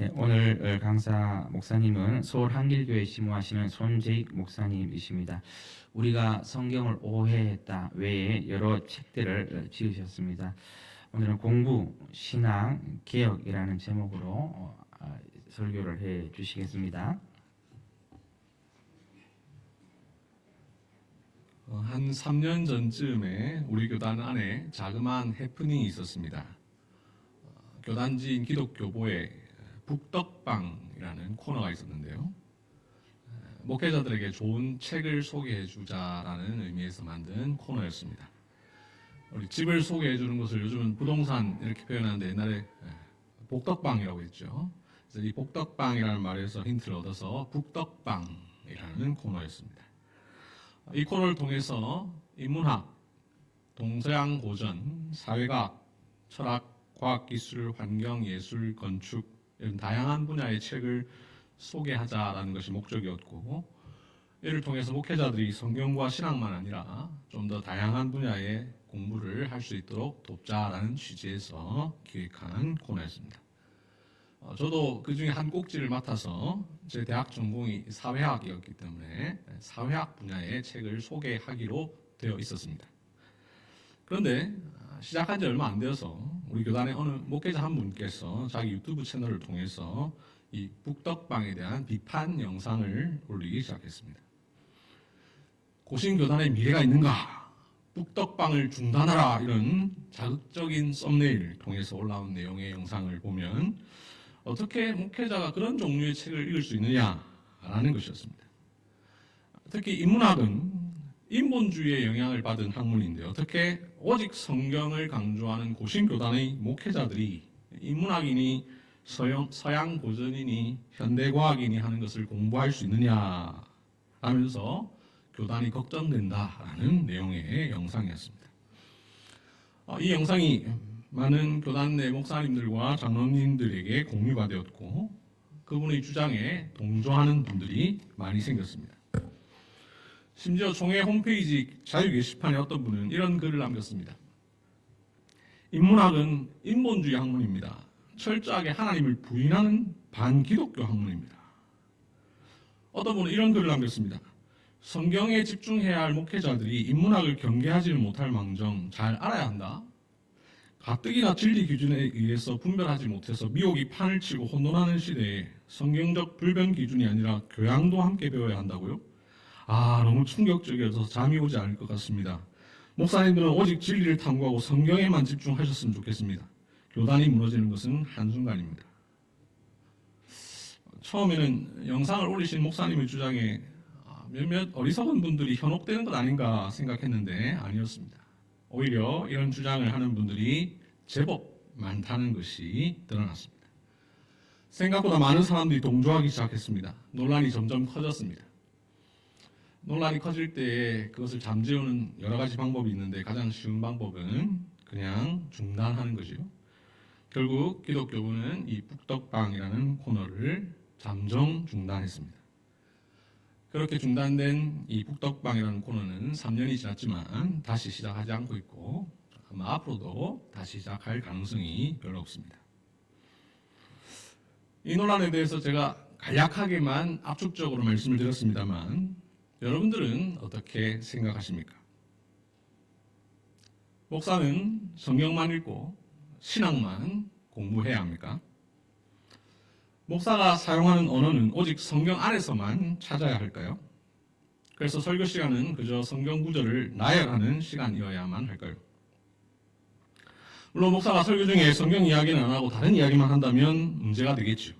네, 오늘 강사 목사님은 서울 한길교회 심호하시는 손재익 목사님이십니다. 우리가 성경을 오해했다 외에 여러 책들을 지으셨습니다. 오늘은 공부, 신앙, 개혁이라는 제목으로 설교를 해 주시겠습니다. 한 3년 전쯤에 우리 교단 안에 자그마한 해프닝이 있었습니다. 교단지인 기독교보에 북덕방이라는 코너가 있었는데요. 목회자들에게 좋은 책을 소개해 주자라는 의미에서 만든 코너였습니다. 우리 집을 소개해 주는 것을 요즘은 부동산 이렇게 표현하는데 옛날에 복덕방이라고 했죠. 그래서 이 복덕방이라는 말에서 힌트를 얻어서 북덕방이라는 코너였습니다. 이 코너를 통해서 인문학, 동서양 고전, 사회과학, 철학, 과학기술, 환경, 예술, 건축 이런 다양한 분야의 책을 소개하자라는 것이 목적이었고, 이를 통해서 목회자들이 성경과 신학만 아니라 좀 더 다양한 분야의 공부를 할 수 있도록 돕자라는 취지에서 기획한 코너였습니다. 저도 그 중에 한 꼭지를 맡아서 제 대학 전공이 사회학이었기 때문에 사회학 분야의 책을 소개하기로 되어 있었습니다. 그런데 시작한 지 얼마 안 되어서 우리 교단의 어느 목회자 한 분께서 자기 유튜브 채널을 통해서 이 북덕방에 대한 비판 영상을 올리기 시작했습니다. 고신교단의 미래가 있는가? 북덕방을 중단하라! 이런 자극적인 썸네일을 통해서 올라온 내용의 영상을 보면 어떻게 목회자가 그런 종류의 책을 읽을 수 있느냐라는 것이었습니다. 특히 인문학은 인본주의의 영향을 받은 학문인데 어떻게 오직 성경을 강조하는 고신교단의 목회자들이 인문학이니 서양 고전이니 현대과학이니 하는 것을 공부할 수 있느냐 하면서 교단이 걱정된다라는 내용의 영상이었습니다. 이 영상이 많은 교단 내 목사님들과 장로님들에게 공유가 되었고 그분의 주장에 동조하는 분들이 많이 생겼습니다. 심지어 총회 홈페이지 자유 게시판에 어떤 분은 이런 글을 남겼습니다. 인문학은 인본주의 학문입니다. 철저하게 하나님을 부인하는 반기독교 학문입니다. 어떤 분은 이런 글을 남겼습니다. 성경에 집중해야 할 목회자들이 인문학을 경계하지는 못할 망정 잘 알아야 한다. 가뜩이나 진리 기준에 의해서 분별하지 못해서 미혹이 판을 치고 혼돈하는 시대에 성경적 불변 기준이 아니라 교양도 함께 배워야 한다고요? 너무 충격적이어서 잠이 오지 않을 것 같습니다. 목사님들은 오직 진리를 탐구하고 성경에만 집중하셨으면 좋겠습니다. 교단이 무너지는 것은 한순간입니다. 처음에는 영상을 올리신 목사님의 주장에 몇몇 어리석은 분들이 현혹되는 것 아닌가 생각했는데 아니었습니다. 오히려 이런 주장을 하는 분들이 제법 많다는 것이 드러났습니다. 생각보다 많은 사람들이 동조하기 시작했습니다. 논란이 점점 커졌습니다. 논란이 커질 때 그것을 잠재우는 여러 가지 방법이 있는데 가장 쉬운 방법은 그냥 중단하는 것이요. 결국 기독교부는 이 북덕방이라는 코너를 잠정 중단했습니다. 그렇게 중단된 이 북덕방이라는 코너는 3년이 지났지만 다시 시작하지 않고 있고 아마 앞으로도 다시 시작할 가능성이 별로 없습니다. 이 논란에 대해서 제가 간략하게만 압축적으로 말씀을 드렸습니다만 여러분들은 어떻게 생각하십니까? 목사는 성경만 읽고 신학만 공부해야 합니까? 목사가 사용하는 언어는 오직 성경 안에서만 찾아야 할까요? 그래서 설교 시간은 그저 성경 구절을 나열하는 시간이어야만 할까요? 물론 목사가 설교 중에 성경 이야기는 안 하고 다른 이야기만 한다면 문제가 되겠죠.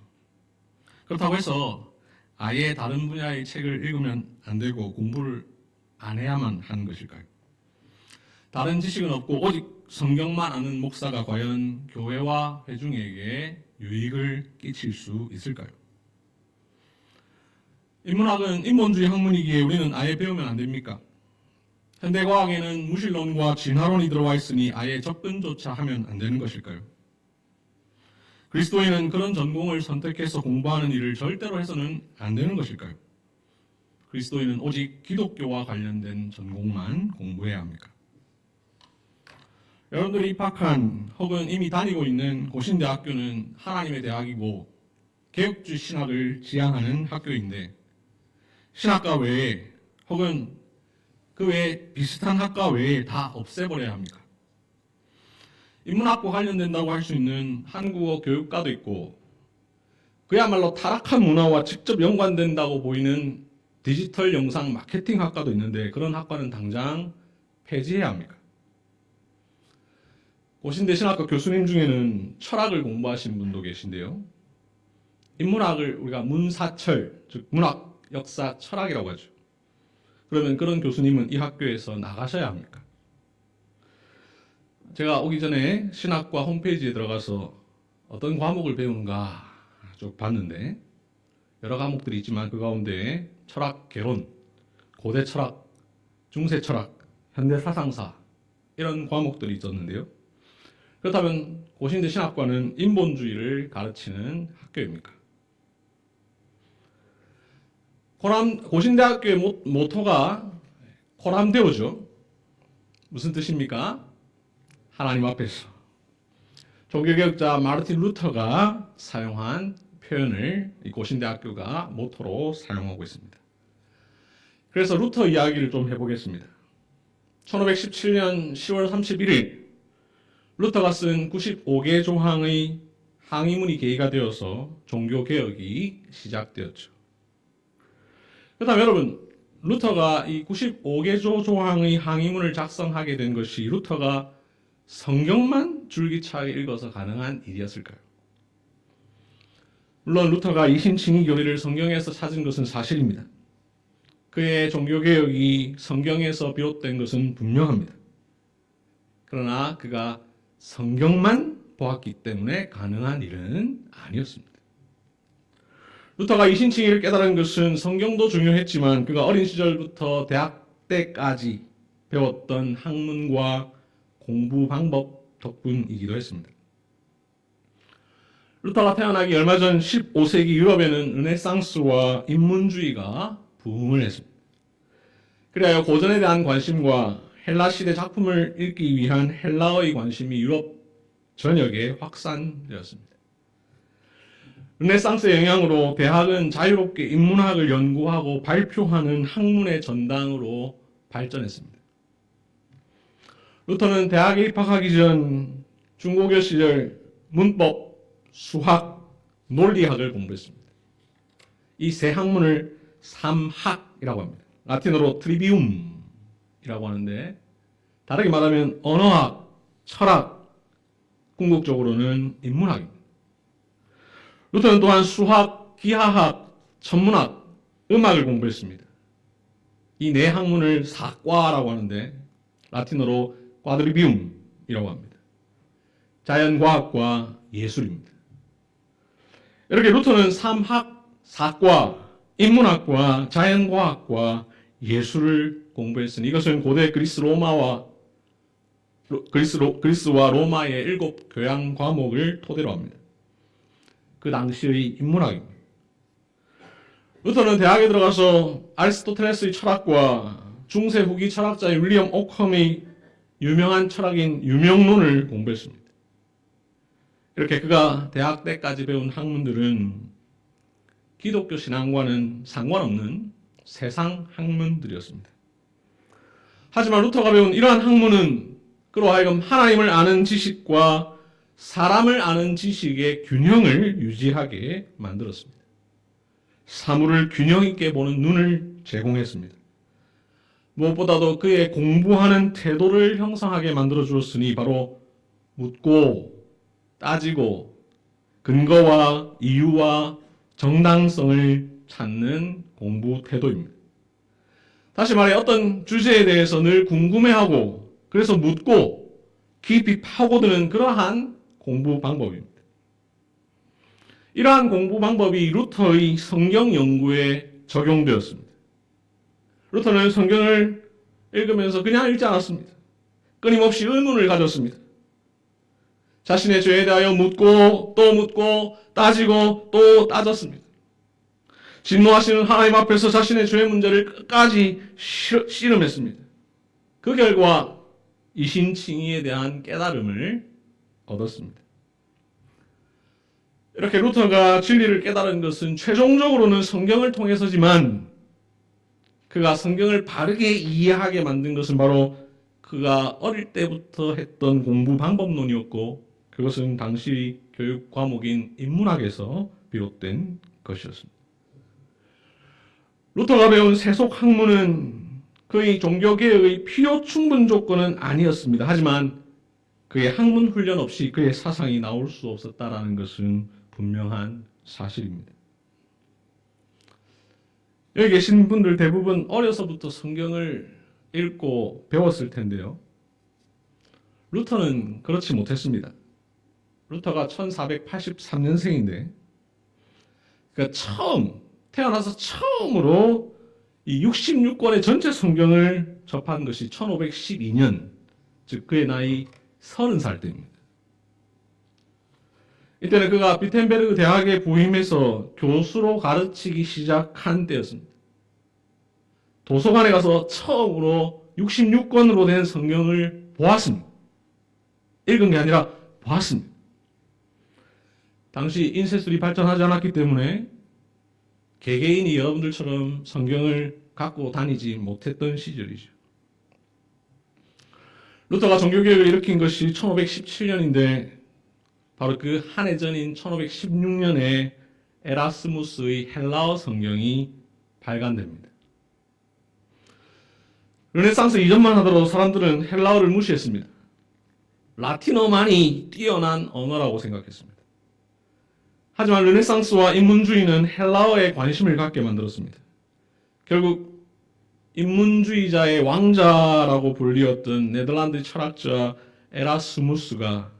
그렇다고 해서 아예 다른 분야의 책을 읽으면 안 되고 공부를 안 해야만 하는 것일까요? 다른 지식은 없고 오직 성경만 아는 목사가 과연 교회와 회중에게 유익을 끼칠 수 있을까요? 인문학은 인본주의 학문이기에 우리는 아예 배우면 안 됩니까? 현대과학에는 무신론과 진화론이 들어와 있으니 아예 접근조차 하면 안 되는 것일까요? 그리스도인은 그런 전공을 선택해서 공부하는 일을 절대로 해서는 안 되는 것일까요? 그리스도인은 오직 기독교와 관련된 전공만 공부해야 합니까? 여러분들이 입학한 혹은 이미 다니고 있는 고신대학교는 하나님의 대학이고 개혁주의 신학을 지향하는 학교인데 신학과 외에 혹은 그 외에 비슷한 학과 외에 다 없애버려야 합니까? 인문학과 관련된다고 할 수 있는 한국어 교육과도 있고 그야말로 타락한 문화와 직접 연관된다고 보이는 디지털 영상 마케팅 학과도 있는데 그런 학과는 당장 폐지해야 합니까? 고신대 신학과 교수님 중에는 철학을 공부하신 분도 계신데요. 인문학을 우리가 문사철, 즉 문학, 역사, 철학이라고 하죠. 그러면 그런 교수님은 이 학교에서 나가셔야 합니까? 제가 오기 전에 신학과 홈페이지에 들어가서 어떤 과목을 배우는가 쭉 봤는데 여러 과목들이 있지만 그 가운데 철학 개론, 고대 철학, 중세 철학, 현대 사상사 이런 과목들이 있었는데요. 그렇다면 고신대 신학과는 인본주의를 가르치는 학교입니까? 고신대학교의 모토가 코람데오죠. 무슨 뜻입니까? 하나님 앞에서. 종교개혁자 마르틴 루터가 사용한 표현을 이 고신대학교가 모토로 사용하고 있습니다. 그래서 루터 이야기를 좀 해보겠습니다. 1517년 10월 31일 루터가 쓴 95개 조항의 항의문이 계기가 되어서 종교개혁이 시작되었죠. 그렇다면 여러분, 루터가 이 95개 조항의 항의문을 작성하게 된 것이 루터가 성경만 줄기차게 읽어서 가능한 일이었을까요? 물론 루터가 이신칭의 교리를 성경에서 찾은 것은 사실입니다. 그의 종교개혁이 성경에서 비롯된 것은 분명합니다. 그러나 그가 성경만 보았기 때문에 가능한 일은 아니었습니다. 루터가 이신칭의를 깨달은 것은 성경도 중요했지만 그가 어린 시절부터 대학 때까지 배웠던 학문과 공부 방법 덕분이기도 했습니다. 루터가 태어나기 얼마 전 15세기 유럽에는 르네상스와 인문주의가 부흥을 했습니다. 그리하여 고전에 대한 관심과 헬라 시대 작품을 읽기 위한 헬라어의 관심이 유럽 전역에 확산되었습니다. 르네상스의 영향으로 대학은 자유롭게 인문학을 연구하고 발표하는 학문의 전당으로 발전했습니다. 루터는 대학에 입학하기 전 중고교 시절 문법, 수학, 논리학을 공부했습니다. 이 세 학문을 삼학이라고 합니다. 라틴어로 트리비움이라고 하는데 다르게 말하면 언어학, 철학, 궁극적으로는 인문학입니다. 루터는 또한 수학, 기하학, 천문학, 음악을 공부했습니다. 이 네 학문을 사과라고 하는데 라틴어로 꽈드리비움이라고 합니다. 자연과학과 예술입니다. 이렇게 루터는 삼학, 사과, 인문학과 자연과학과 예술을 공부했으니 이것은 고대 그리스와 로마의 7 교양 과목을 토대로 합니다. 그 당시의 인문학입니다. 루터는 대학에 들어가서 아리스토텔레스의 철학과 중세 후기 철학자의 윌리엄 오컴의 유명한 철학인 유명론을 공부했습니다. 이렇게 그가 대학 때까지 배운 학문들은 기독교 신앙과는 상관없는 세상 학문들이었습니다. 하지만 루터가 배운 이러한 학문은 그로 하여금 하나님을 아는 지식과 사람을 아는 지식의 균형을 유지하게 만들었습니다. 사물을 균형 있게 보는 눈을 제공했습니다. 무엇보다도 그의 공부하는 태도를 형성하게 만들어 주었으니 바로 묻고 따지고 근거와 이유와 정당성을 찾는 공부 태도입니다. 다시 말해 어떤 주제에 대해서 늘 궁금해하고 그래서 묻고 깊이 파고드는 그러한 공부 방법입니다. 이러한 공부 방법이 루터의 성경 연구에 적용되었습니다. 루터는 성경을 읽으면서 그냥 읽지 않았습니다. 끊임없이 의문을 가졌습니다. 자신의 죄에 대하여 묻고 또 묻고 따지고 또 따졌습니다. 진노하시는 하나님 앞에서 자신의 죄 문제를 끝까지 씨름했습니다. 그 결과 이신칭의에 대한 깨달음을 얻었습니다. 이렇게 루터가 진리를 깨달은 것은 최종적으로는 성경을 통해서지만 그가 성경을 바르게 이해하게 만든 것은 바로 그가 어릴 때부터 했던 공부 방법론이었고 그것은 당시 교육 과목인 인문학에서 비롯된 것이었습니다. 루터가 배운 세속 학문은 그의 종교개혁의 필요 충분 조건은 아니었습니다. 하지만 그의 학문 훈련 없이 그의 사상이 나올 수 없었다라는 것은 분명한 사실입니다. 여기 계신 분들 대부분 어려서부터 성경을 읽고 배웠을 텐데요. 루터는 그렇지 못했습니다. 루터가 1483년생인데 그러니까 태어나서 처음으로 이 66권의 전체 성경을 접한 것이 1512년, 즉 그의 나이 30살 때입니다. 이때는 그가 비텐베르그 대학에 부임해서 교수로 가르치기 시작한 때였습니다. 도서관에 가서 처음으로 66권으로 된 성경을 보았습니다. 읽은 게 아니라 보았습니다. 당시 인쇄술이 발전하지 않았기 때문에 개개인이 여러분들처럼 성경을 갖고 다니지 못했던 시절이죠. 루터가 종교개혁을 일으킨 것이 1517년인데 바로 그 한 해 전인 1516년에 에라스무스의 헬라어 성경이 발간됩니다. 르네상스 이전만 하더라도 사람들은 헬라어를 무시했습니다. 라틴어만이 뛰어난 언어라고 생각했습니다. 하지만 르네상스와 인문주의는 헬라어에 관심을 갖게 만들었습니다. 결국 인문주의자의 왕자라고 불리었던 네덜란드 철학자 에라스무스가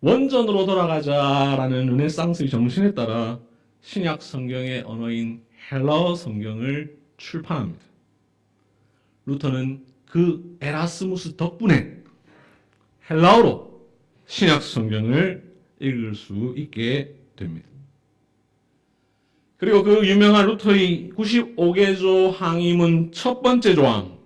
원전으로 돌아가자라는 르네상스의 정신에 따라 신약 성경의 언어인 헬라어 성경을 출판합니다. 루터는 그 에라스무스 덕분에 헬라어로 신약 성경을 읽을 수 있게 됩니다. 그리고 그 유명한 루터의 95개조 항의문 첫 번째 조항,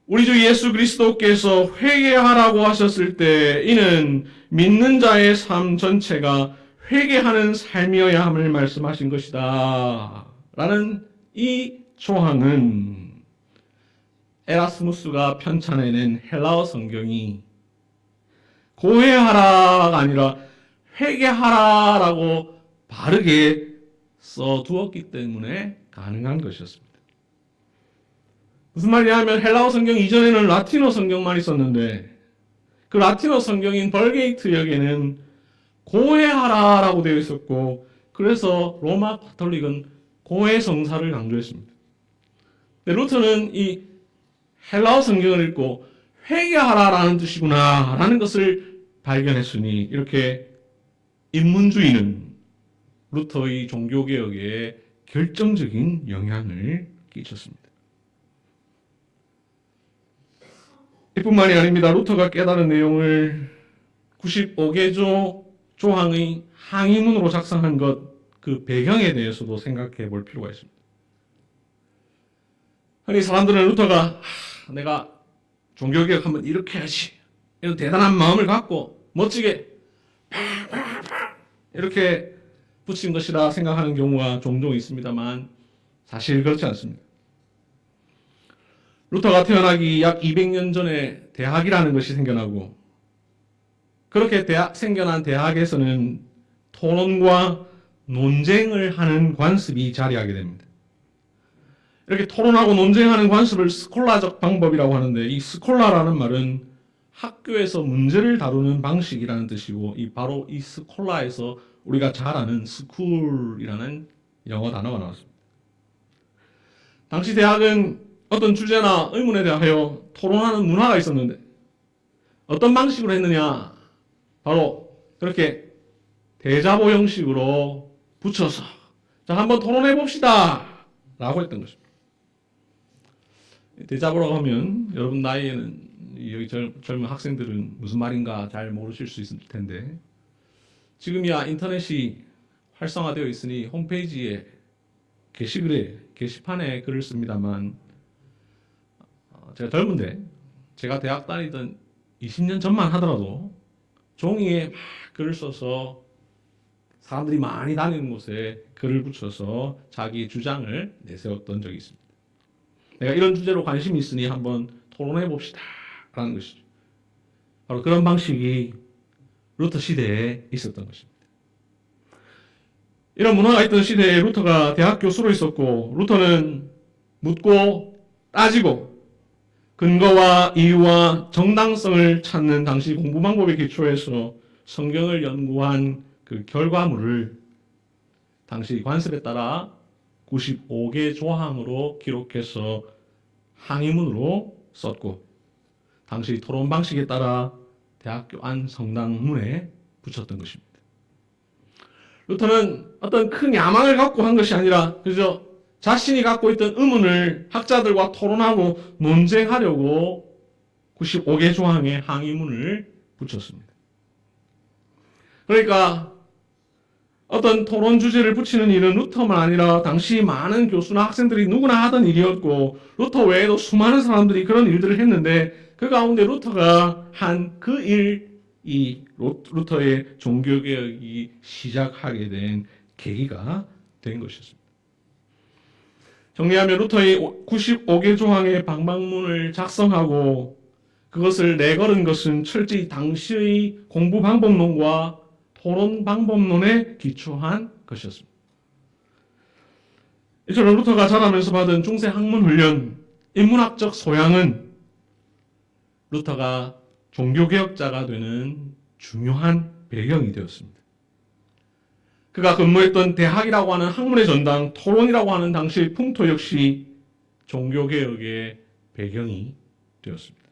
우리 주 예수 그리스도께서 회개하라고 하셨을 때 이는 믿는 자의 삶 전체가 회개하는 삶이어야 함을 말씀하신 것이다 라는 이 조항은 에라스무스가 편찬해낸 헬라어 성경이 고해하라가 아니라 회개하라라고 바르게 써두었기 때문에 가능한 것이었습니다. 무슨 말이냐 하면 헬라어 성경 이전에는 라틴어 성경만 있었는데 그 라틴어 성경인 벌게이트역에는 고해하라라고 되어 있었고 그래서 로마 가톨릭은 고해 성사를 강조했습니다. 근데 루터는 이 헬라어 성경을 읽고 회개하라라는 뜻이구나 라는 것을 발견했으니 이렇게 인문주의는 루터의 종교개혁에 결정적인 영향을 끼쳤습니다. 이뿐만이 아닙니다. 루터가 깨달은 내용을 95개조 조항의 항의문으로 작성한 것, 그 배경에 대해서도 생각해 볼 필요가 있습니다. 흔히 사람들은 루터가 내가 종교개혁하면 이렇게 해야지 이런 대단한 마음을 갖고 멋지게 이렇게 붙인 것이라 생각하는 경우가 종종 있습니다만 사실 그렇지 않습니다. 루터가 태어나기 약 200년 전에 대학이라는 것이 생겨나고 그렇게 생겨난 대학에서는 토론과 논쟁을 하는 관습이 자리하게 됩니다. 이렇게 토론하고 논쟁하는 관습을 스콜라적 방법이라고 하는데 이 스콜라라는 말은 학교에서 문제를 다루는 방식이라는 뜻이고 바로 이 스콜라에서 우리가 잘 아는 스쿨이라는 영어 단어가 나왔습니다. 당시 대학은 어떤 주제나 의문에 대하여 토론하는 문화가 있었는데 어떤 방식으로 했느냐? 바로 그렇게 대자보 형식으로 붙여서 자 한번 토론해 봅시다 라고 했던 것입니다. 대자보라고 하면 여러분 나이에는 여기 젊은 학생들은 무슨 말인가 잘 모르실 수 있을 텐데 지금이야 인터넷이 활성화되어 있으니 홈페이지에 게시판에 글을 씁니다만 제가 젊은데 제가 대학 다니던 20년 전만 하더라도 종이에 막 글을 써서 사람들이 많이 다니는 곳에 글을 붙여서 자기 주장을 내세웠던 적이 있습니다. 내가 이런 주제로 관심이 있으니 한번 토론해 봅시다 라는 것이죠. 바로 그런 방식이 루터 시대에 있었던 것입니다. 이런 문화가 있던 시대에 루터가 대학 교수로 있었고, 루터는 묻고 따지고 근거와 이유와 정당성을 찾는 당시 공부 방법에 기초해서 성경을 연구한 그 결과물을 당시 관습에 따라 95개 조항으로 기록해서 항의문으로 썼고, 당시 토론 방식에 따라 대학교 안 성당문에 붙였던 것입니다. 루터는 어떤 큰 야망을 갖고 한 것이 아니라 그저 자신이 갖고 있던 의문을 학자들과 토론하고 논쟁하려고 95개 조항의 항의문을 붙였습니다. 그러니까 어떤 토론 주제를 붙이는 일은 루터만 아니라 당시 많은 교수나 학생들이 누구나 하던 일이었고, 루터 외에도 수많은 사람들이 그런 일들을 했는데, 그 가운데 루터가 한 그 일이 루터의 종교개혁이 시작하게 된 계기가 된 것이었습니다. 정리하면 루터의 95개 조항의 방방문을 작성하고 그것을 내걸은 것은 철저히 당시의 공부 방법론과 토론 방법론에 기초한 것이었습니다. 이처럼 루터가 자라면서 받은 중세 학문 훈련, 인문학적 소양은 루터가 종교개혁자가 되는 중요한 배경이 되었습니다. 그가 근무했던 대학이라고 하는 학문의 전당, 토론이라고 하는 당시의 풍토 역시 종교개혁의 배경이 되었습니다.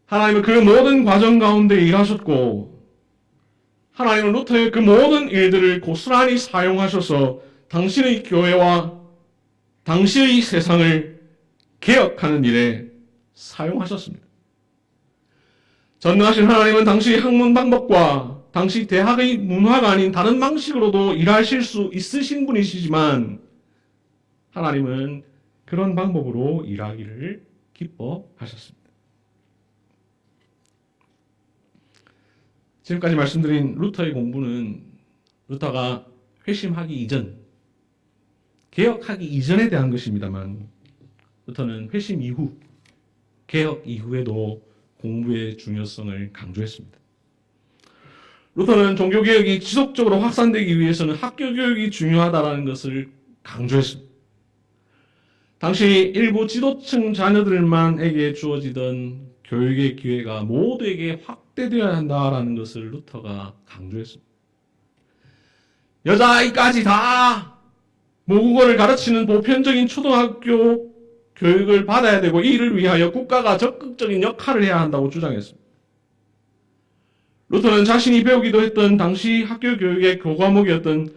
하나님은 그 모든 과정 가운데 일하셨고, 하나님은 루터의 그 모든 일들을 고스란히 사용하셔서 당신의 교회와 당시의 세상을 개혁하는 일에 사용하셨습니다. 전능하신 하나님은 당시 학문 방법과 당시 대학의 문화가 아닌 다른 방식으로도 일하실 수 있으신 분이시지만, 하나님은 그런 방법으로 일하기를 기뻐하셨습니다. 지금까지 말씀드린 루터의 공부는 루터가 회심하기 이전, 개혁하기 이전에 대한 것입니다만, 루터는 회심 이후, 개혁 이후에도 공부의 중요성을 강조했습니다. 루터는 종교개혁이 지속적으로 확산되기 위해서는 학교교육이 중요하다는 것을 강조했습니다. 당시 일부 지도층 자녀들만에게 주어지던 교육의 기회가 모두에게 확대되어야 한다는 것을 루터가 강조했습니다. 여자아이까지 다 모국어를 가르치는 보편적인 초등학교 교육을 받아야 되고, 이를 위하여 국가가 적극적인 역할을 해야 한다고 주장했습니다. 루터는 자신이 배우기도 했던 당시 학교 교육의 교과목이었던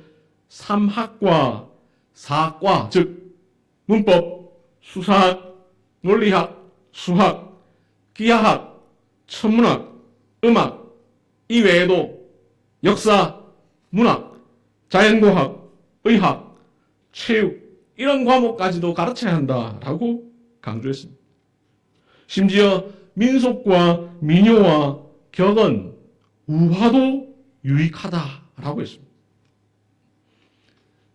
3학과 4과, 즉 문법, 수사학, 논리학, 수학, 기하학, 천문학, 음악 이외에도 역사, 문학, 자연과학, 의학, 체육 이런 과목까지도 가르쳐야 한다라고 강조했습니다. 심지어 민속과 민요와 격언, 우화도 유익하다라고 했습니다.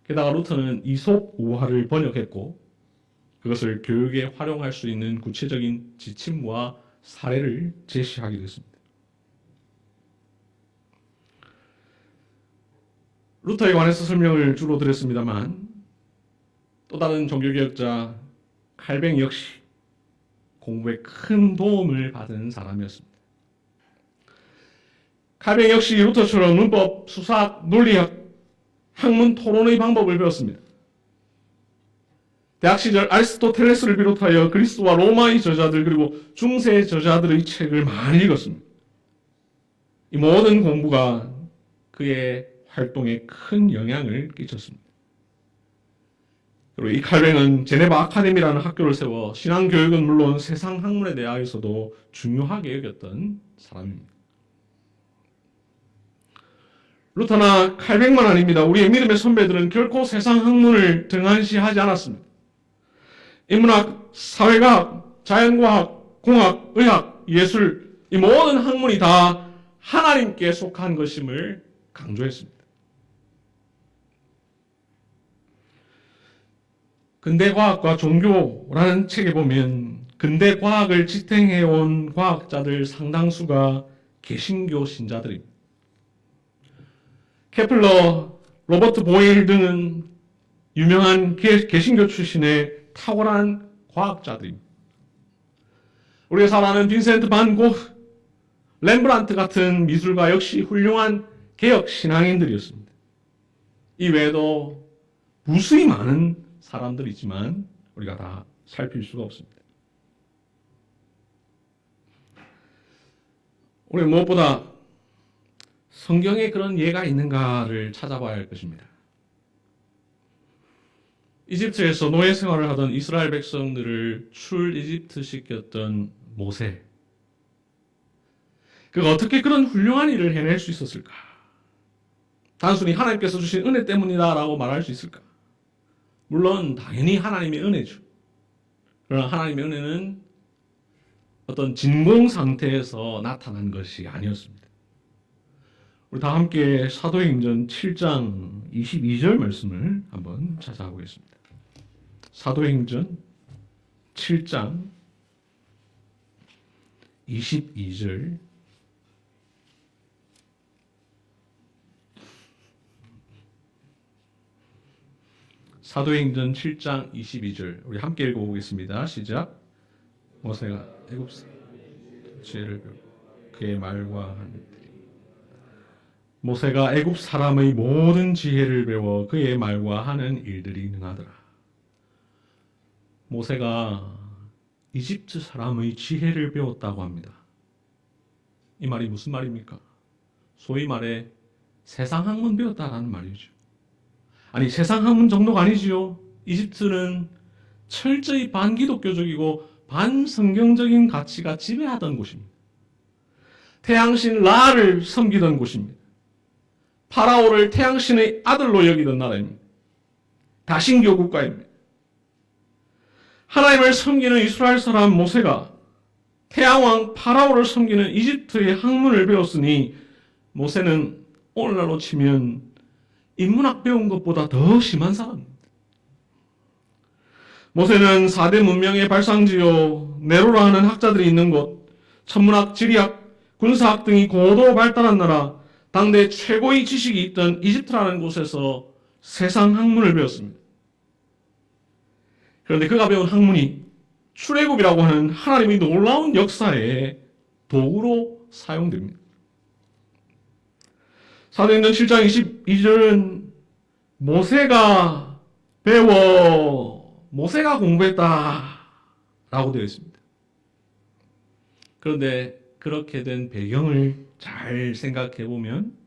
게다가 루터는 이솝 우화를 번역했고, 그것을 교육에 활용할 수 있는 구체적인 지침과 사례를 제시하기도 했습니다. 루터에 관해서 설명을 주로 드렸습니다만, 또 다른 종교개혁자 칼뱅 역시 공부에 큰 도움을 받은 사람이었습니다. 칼뱅 역시 루터처럼 문법, 수사학, 논리학, 학문 토론의 방법을 배웠습니다. 대학 시절 아리스토텔레스를 비롯하여 그리스와 로마의 저자들 그리고 중세 저자들의 책을 많이 읽었습니다. 이 모든 공부가 그의 활동에 큰 영향을 끼쳤습니다. 그리고 이 칼뱅은 제네바 아카데미라는 학교를 세워 신앙교육은 물론 세상 학문에 대하여서도 중요하게 여겼던 사람입니다. 루터나 칼뱅만 아닙니다. 우리의 믿음의 선배들은 결코 세상 학문을 등한시하지 않았습니다. 인문학, 사회과학, 자연과학, 공학, 의학, 예술 이 모든 학문이 다 하나님께 속한 것임을 강조했습니다. 근대과학과 종교라는 책에 보면 근대과학을 지탱해온 과학자들 상당수가 개신교 신자들입니다. 케플러, 로버트 보일 등은 유명한 개신교 출신의 탁월한 과학자들입니다. 우리가 잘 아는 빈센트 반 고흐, 렘브란트 같은 미술가 역시 훌륭한 개혁 신앙인들이었습니다. 이 외에도 무수히 많은 사람들이지만 우리가 다 살필 수가 없습니다. 우리 무엇보다 성경에 그런 예가 있는가를 찾아봐야 할 것입니다. 이집트에서 노예 생활을 하던 이스라엘 백성들을 출 이집트 시켰던 모세. 그가 어떻게 그런 훌륭한 일을 해낼 수 있었을까? 단순히 하나님께서 주신 은혜 때문이다라고 말할 수 있을까? 물론 당연히 하나님의 은혜죠. 그러나 하나님의 은혜는 어떤 진공 상태에서 나타난 것이 아니었습니다. 우리 다 함께 사도행전 7장 22절 말씀을 한번 찾아보겠습니다. 사도행전 7장 22절. 사도행전 7장 22절 우리 함께 읽어보겠습니다. 시작. 모세가 애굽 지혜를 배우고 그의 말과 하는 모세가 애굽 사람의 모든 지혜를 배워 그의 말과 하는 일들이 능하더라. 모세가 이집트 사람의 지혜를 배웠다고 합니다. 이 말이 무슨 말입니까? 소위 말해 세상 학문 배웠다라는 말이죠. 아니 세상 학문 정도가 아니지요. 이집트는 철저히 반기독교적이고 반성경적인 가치가 지배하던 곳입니다. 태양신 라를 섬기던 곳입니다. 파라오를 태양신의 아들로 여기던 나라입니다. 다신교 국가입니다. 하나님을 섬기는 이스라엘 사람 모세가 태양왕 파라오를 섬기는 이집트의 학문을 배웠으니 모세는 오늘날로 치면 인문학 배운 것보다 더 심한 사람입니다. 모세는 4대 문명의 발상지요 네로라 하는 학자들이 있는 곳, 천문학, 지리학, 군사학 등이 고도 발달한 나라, 당대 최고의 지식이 있던 이집트라는 곳에서 세상 학문을 배웠습니다. 그런데 그가 배운 학문이 출애굽이라고 하는 하나님의 놀라운 역사의 도구로 사용됩니다. 사도행전 7장 22절은 모세가 배워 모세가 공부했다 라고 되어 있습니다. 그런데 그렇게 된 배경을 잘 생각해 보면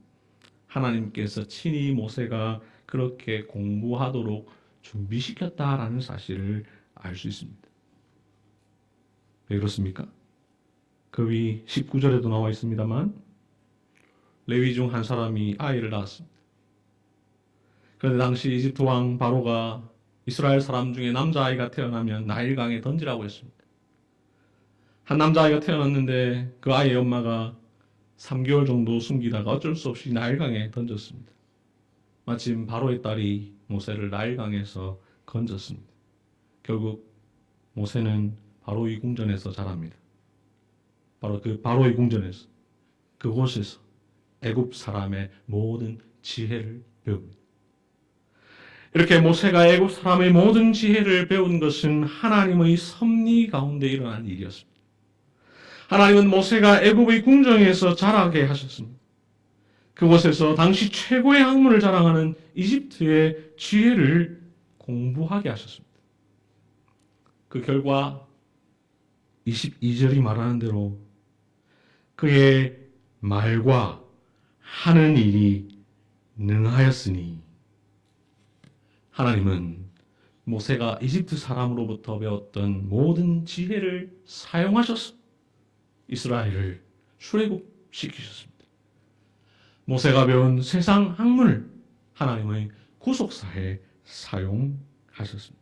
하나님께서 친히 모세가 그렇게 공부하도록 준비시켰다라는 사실을 알 수 있습니다. 왜 그렇습니까? 그 위 19절에도 나와 있습니다만 레위 중 한 사람이 아이를 낳았습니다. 그런데 당시 이집트 왕 바로가 이스라엘 사람 중에 남자아이가 태어나면 나일강에 던지라고 했습니다. 한 남자아이가 태어났는데 그 아이의 엄마가 3개월 정도 숨기다가 어쩔 수 없이 나일강에 던졌습니다. 마침 바로의 딸이 모세를 나일강에서 건졌습니다. 결국 모세는 바로의 궁전에서 자랍니다. 바로 그 바로의 궁전에서 그곳에서 애굽 사람의 모든 지혜를 배웁니다. 이렇게 모세가 애굽 사람의 모든 지혜를 배운 것은 하나님의 섭리 가운데 일어난 일이었습니다. 하나님은 모세가 애굽의 궁정에서 자라게 하셨습니다. 그곳에서 당시 최고의 학문을 자랑하는 이집트의 지혜를 공부하게 하셨습니다. 그 결과 22절이 말하는 대로 그의 말과 하는 일이 능하였으니 하나님은 모세가 이집트 사람으로부터 배웠던 모든 지혜를 사용하셔서 이스라엘을 출애굽시키셨습니다. 모세가 배운 세상 학문을 하나님의 구속사에 사용하셨습니다.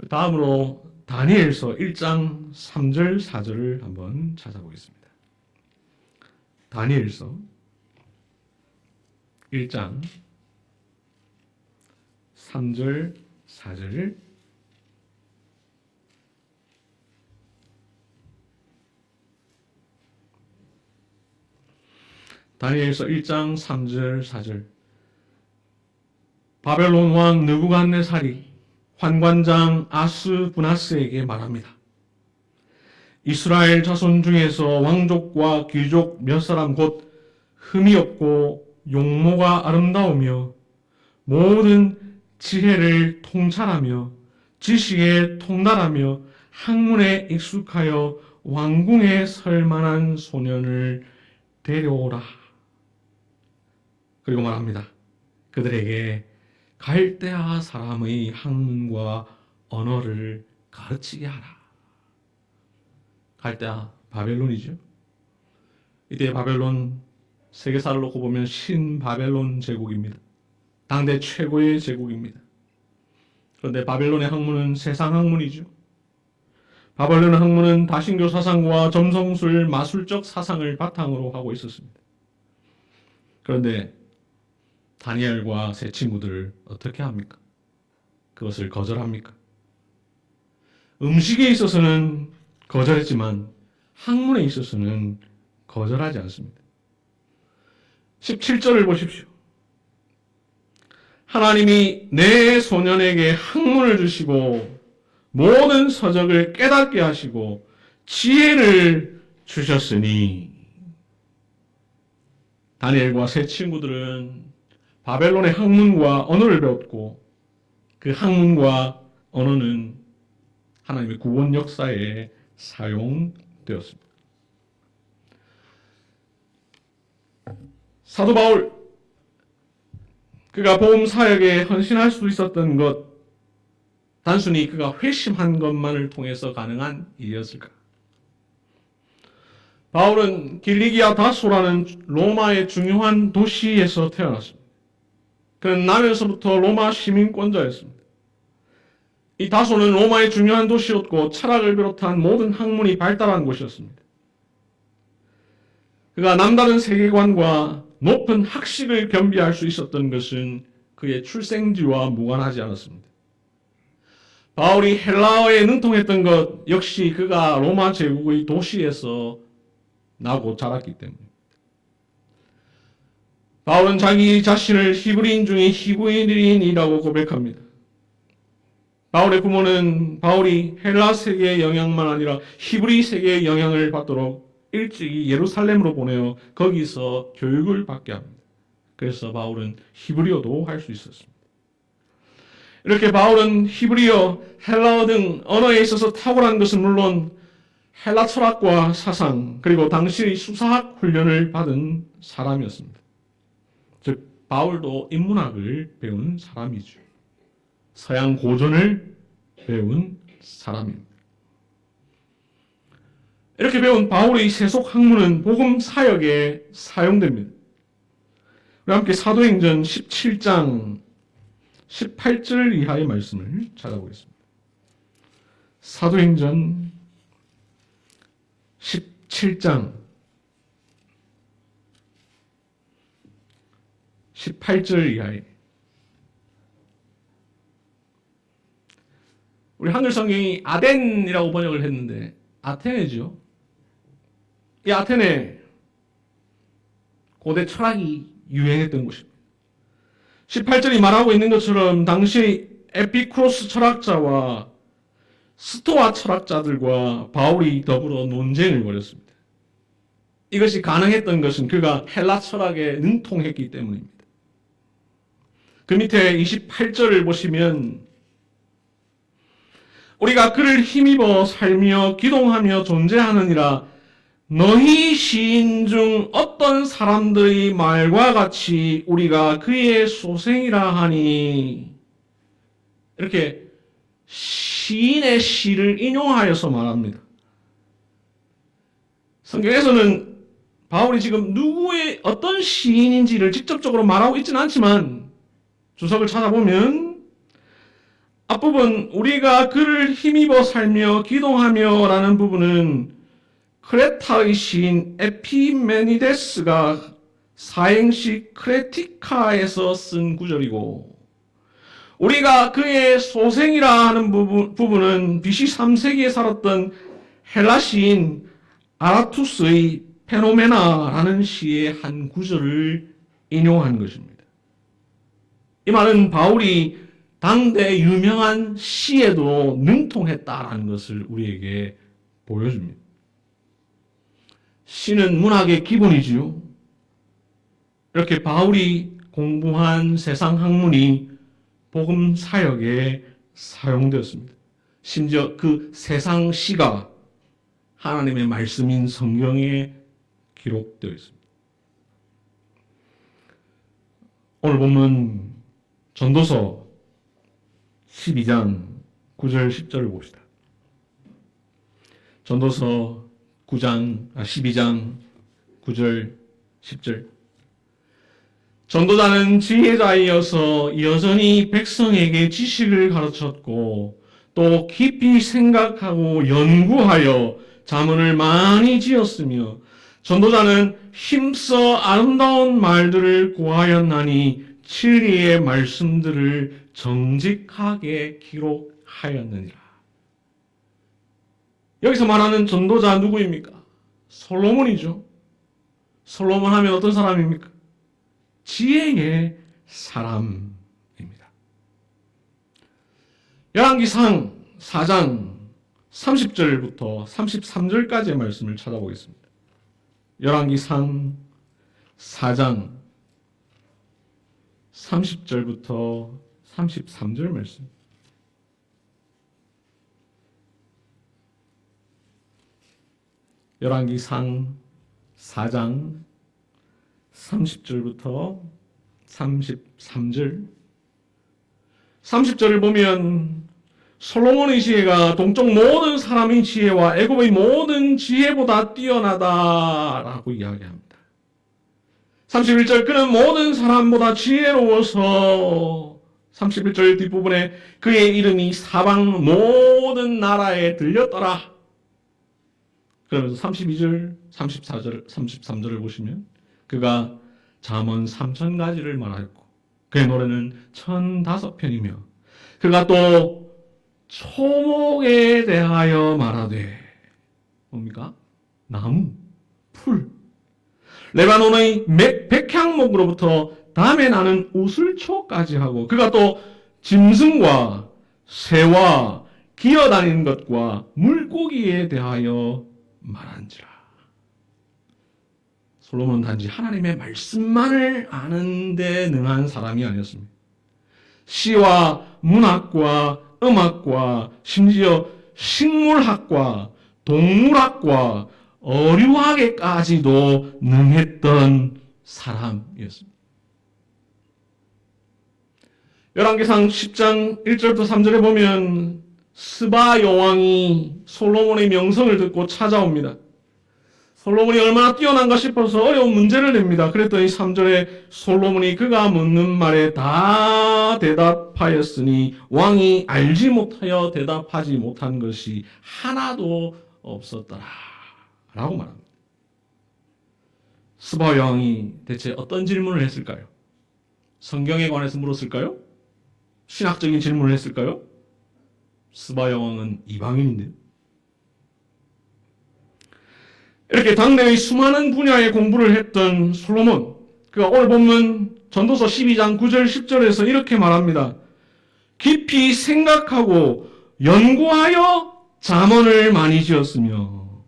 다음으로 다니엘서 1장 3절 4절을 한번 찾아보겠습니다. 다니엘서 1장 3절 4절 다니엘서 1장 3절 4절 바벨론 왕 느부갓네살이 환관장 아스부나스에게 말합니다. 이스라엘 자손 중에서 왕족과 귀족 몇 사람 곧 흠이 없고 용모가 아름다우며 모든 지혜를 통찰하며 지식에 통달하며 학문에 익숙하여 왕궁에 설 만한 소년을 데려오라. 그리고 말합니다. 그들에게 갈대아 사람의 학문과 언어를 가르치게 하라. 갈대아 바벨론이죠. 이때 바벨론 세계사를 놓고 보면 신바벨론 제국입니다. 당대 최고의 제국입니다. 그런데 바벨론의 학문은 세상 학문이죠. 바벨론의 학문은 다신교 사상과 점성술, 마술적 사상을 바탕으로 하고 있었습니다. 그런데 다니엘과 세 친구들 어떻게 합니까? 그것을 거절합니까? 음식에 있어서는 거절했지만 학문에 있어서는 거절하지 않습니다. 17절을 보십시오. 하나님이 내 소년에게 학문을 주시고 모든 서적을 깨닫게 하시고 지혜를 주셨으니 다니엘과 세 친구들은 바벨론의 학문과 언어를 배웠고 그 학문과 언어는 하나님의 구원 역사에 사용되었습니다. 사도 바울, 그가 복음 사역에 헌신할 수 있었던 것, 단순히 그가 회심한 것만을 통해서 가능한 일이었을까? 바울은 길리기아 다소라는 로마의 중요한 도시에서 태어났습니다. 그는 나면서부터 로마 시민권자였습니다. 이 다소는 로마의 중요한 도시였고 철학을 비롯한 모든 학문이 발달한 곳이었습니다. 그가 남다른 세계관과 높은 학식을 겸비할 수 있었던 것은 그의 출생지와 무관하지 않았습니다. 바울이 헬라어에 능통했던 것 역시 그가 로마 제국의 도시에서 나고 자랐기 때문입니다. 바울은 자기 자신을 히브리인 중에 히브리인이라고 고백합니다. 바울의 부모는 바울이 헬라 세계의 영향만 아니라 히브리 세계의 영향을 받도록 일찍이 예루살렘으로 보내어 거기서 교육을 받게 합니다. 그래서 바울은 히브리어도 할 수 있었습니다. 이렇게 바울은 히브리어, 헬라어 등 언어에 있어서 탁월한 것은 물론 헬라 철학과 사상 그리고 당시의 수사학 훈련을 받은 사람이었습니다. 즉 바울도 인문학을 배운 사람이죠. 서양 고전을 배운 사람입니다. 이렇게 배운 바울의 세속 학문은 복음 사역에 사용됩니다. 우리 함께 사도행전 17장 18절 이하의 말씀을 찾아보겠습니다. 사도행전 17장 18절 이하에 우리 한글 성경이 아덴이라고 번역을 했는데 아테네죠. 이 아테네 고대 철학이 유행했던 곳입니다. 18절이 말하고 있는 것처럼 당시 에피쿠로스 철학자와 스토아 철학자들과 바울이 더불어 논쟁을 벌였습니다. 이것이 가능했던 것은 그가 헬라 철학에 능통했기 때문입니다. 그 밑에 28절을 보시면 우리가 그를 힘입어 살며 기동하며 존재하느니라 너희 시인 중 어떤 사람들의 말과 같이 우리가 그의 소생이라 하니 이렇게 시인의 시를 인용하여서 말합니다. 성경에서는 바울이 지금 누구의 어떤 시인인지를 직접적으로 말하고 있지는 않지만 주석을 찾아보면 앞부분 우리가 그를 힘입어 살며 기동하며 라는 부분은 크레타의 시인 에피메니데스가 사행시 크레티카에서 쓴 구절이고, 우리가 그의 소생이라 하는 부분은 BC 3세기에 살았던 헬라 시인 아라투스의 페노메나라는 시의 한 구절을 인용한 것입니다. 이 말은 바울이 당대 유명한 시에도 능통했다라는 것을 우리에게 보여줍니다. 시는 문학의 기본이지요. 이렇게 바울이 공부한 세상 학문이 복음 사역에 사용되었습니다. 심지어 그 세상 시가 하나님의 말씀인 성경에 기록되어 있습니다. 오늘 본문 전도서 12장 9절 10절을 봅시다. 전도서 12장 9절 10절. 전도자는 지혜자이어서 여전히 백성에게 지식을 가르쳤고 또 깊이 생각하고 연구하여 자문을 많이 지었으며, 전도자는 힘써 아름다운 말들을 구하였나니 진리의 말씀들을 정직하게 기록하였느니라. 여기서 말하는 전도자 누구입니까? 솔로몬이죠. 솔로몬 하면 어떤 사람입니까? 지혜의 사람입니다. 열왕기상 4장 30절부터 33절까지의 말씀을 찾아보겠습니다. 열왕기상 4장 30절부터 33절 말씀. 열왕기상 4장 30절부터 33절. 30절을 보면 솔로몬의 지혜가 동쪽 모든 사람의 지혜와 애굽의 모든 지혜보다 뛰어나다라고 이야기합니다. 31절, 그는 모든 사람보다 지혜로워서 31절 뒷부분에 그의 이름이 사방 모든 나라에 들렸더라. 그러면서 32절, 34절, 33절을 보시면 그가 잠언 3000가지를 말하였고 그의 노래는 1005편이며 그가 또 초목에 대하여 말하되, 뭡니까? 나무, 풀, 레바논의 백향목으로부터 담에 나는 우슬초까지 하고 그가 또 짐승과 새와 기어다니는 것과 물고기에 대하여 말한지라. 솔로몬은 단지 하나님의 말씀만을 아는 데 능한 사람이 아니었습니다. 시와 문학과 음악과 심지어 식물학과 동물학과 어류학에까지도 능했던 사람이었습니다. 열왕기상 10장 1절부터 3절에 보면 스바 여왕이 솔로몬의 명성을 듣고 찾아옵니다. 솔로몬이 얼마나 뛰어난가 싶어서 어려운 문제를 냅니다. 그랬더니 3절에 솔로몬이 그가 묻는 말에 다 대답하였으니 왕이 알지 못하여 대답하지 못한 것이 하나도 없었더라 라고 말합니다. 스바 여왕이 대체 어떤 질문을 했을까요? 성경에 관해서 물었을까요? 신학적인 질문을 했을까요? 스바 여왕은 이방인인데요. 이렇게 당대의 수많은 분야의 공부를 했던 솔로몬, 그가 오늘 본문 전도서 12장 9절 10절에서 이렇게 말합니다. 깊이 생각하고 연구하여 잠언을 많이 지었으며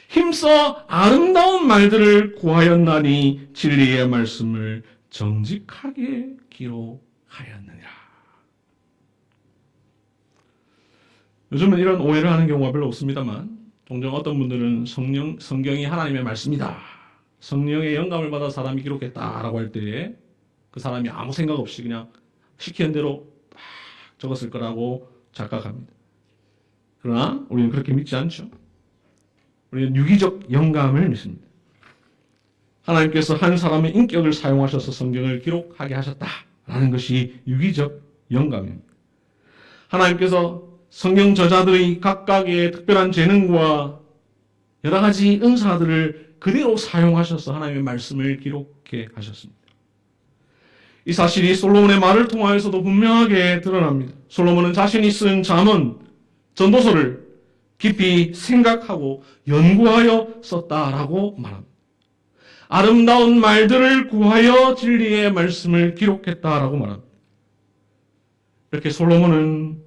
힘써 아름다운 말들을 구하였나니 진리의 말씀을 정직하게 기록하였느니라. 요즘은 이런 오해를 하는 경우가 별로 없습니다만 종종 어떤 분들은 성경이 하나님의 말씀이다, 성령의 영감을 받아 사람이 기록했다라고 할 때에 그 사람이 아무 생각 없이 그냥 시키는 대로 딱 적었을 거라고 착각합니다. 그러나 우리는 그렇게 믿지 않죠. 우리는 유기적 영감을 믿습니다. 하나님께서 한 사람의 인격을 사용하셔서 성경을 기록하게 하셨다라는 것이 유기적 영감입니다. 하나님께서 성경 저자들의 각각의 특별한 재능과 여러 가지 은사들을 그대로 사용하셔서 하나님의 말씀을 기록해 하셨습니다. 이 사실이 솔로몬의 말을 통하여서도 분명하게 드러납니다. 솔로몬은 자신이 쓴 잠언, 전도서를 깊이 생각하고 연구하여 썼다라고 말합니다. 아름다운 말들을 구하여 진리의 말씀을 기록했다라고 말합니다. 이렇게 솔로몬은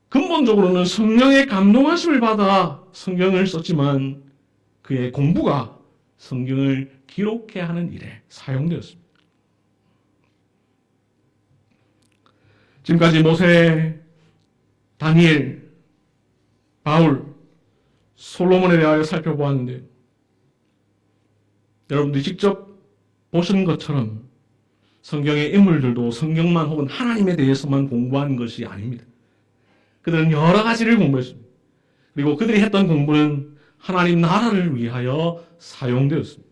근본적으로는 성령의 감동하심을 받아 성경을 썼지만 그의 공부가 성경을 기록해 하는 일에 사용되었습니다. 지금까지 모세, 다니엘, 바울, 솔로몬에 대하여 살펴보았는데 여러분들이 직접 보신 것처럼 성경의 인물들도 성경만 혹은 하나님에 대해서만 공부한 것이 아닙니다. 그들은 여러 가지를 공부했습니다. 그리고 그들이 했던 공부는 하나님 나라를 위하여 사용되었습니다.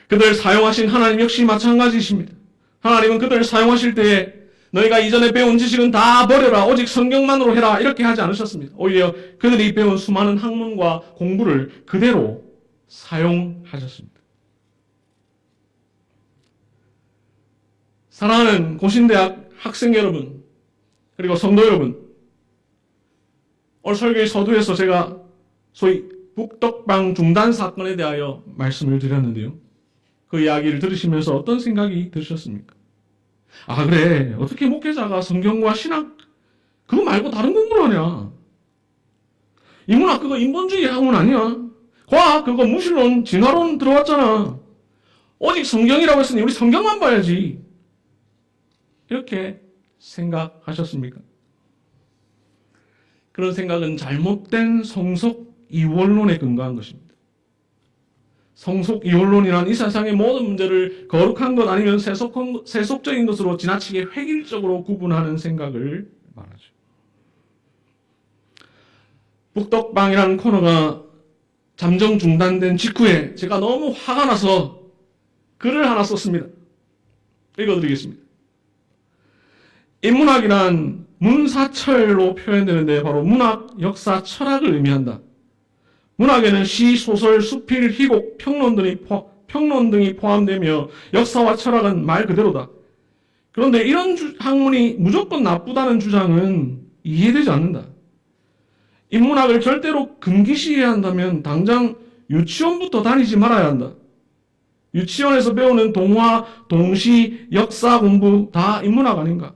그들 사용하신 하나님 역시 마찬가지이십니다. 하나님은 그들을 사용하실 때에 너희가 이전에 배운 지식은 다 버려라. 오직 성경만으로 해라. 이렇게 하지 않으셨습니다. 오히려 그들이 배운 수많은 학문과 공부를 그대로 사용하셨습니다. 사랑하는 고신대학 학생 여러분, 그리고 성도 여러분, 오늘 설교의 서두에서 제가 소위 북덕방 중단 사건에 대하여 말씀을 드렸는데요. 그 이야기를 들으시면서 어떤 생각이 드셨습니까? 아, 그래. 어떻게 목회자가 성경과 신학, 그거 말고 다른 공부를 하냐? 인문학 그거 인본주의 학문 아니야? 과학 그거 무신론, 진화론 들어왔잖아. 오직 성경이라고 했으니 우리 성경만 봐야지. 이렇게 생각하셨습니까? 그런 생각은 잘못된 성속 이원론에 근거한 것입니다. 성속 이원론이란 이 세상의 모든 문제를 거룩한 것 아니면 세속적인 것으로 지나치게 획일적으로 구분하는 생각을 말하죠. 북덕방이라는 코너가 잠정 중단된 직후에 제가 너무 화가 나서 글을 하나 썼습니다. 읽어드리겠습니다. 인문학이란 문사철로 표현되는데 바로 문학, 역사, 철학을 의미한다. 문학에는 시, 소설, 수필, 희곡, 평론 등이 포함되며 역사와 철학은 말 그대로다. 그런데 이런 학문이 무조건 나쁘다는 주장은 이해되지 않는다. 인문학을 절대로 금기시해야 한다면 당장 유치원부터 다니지 말아야 한다. 유치원에서 배우는 동화, 동시, 역사 공부 다 인문학 아닌가?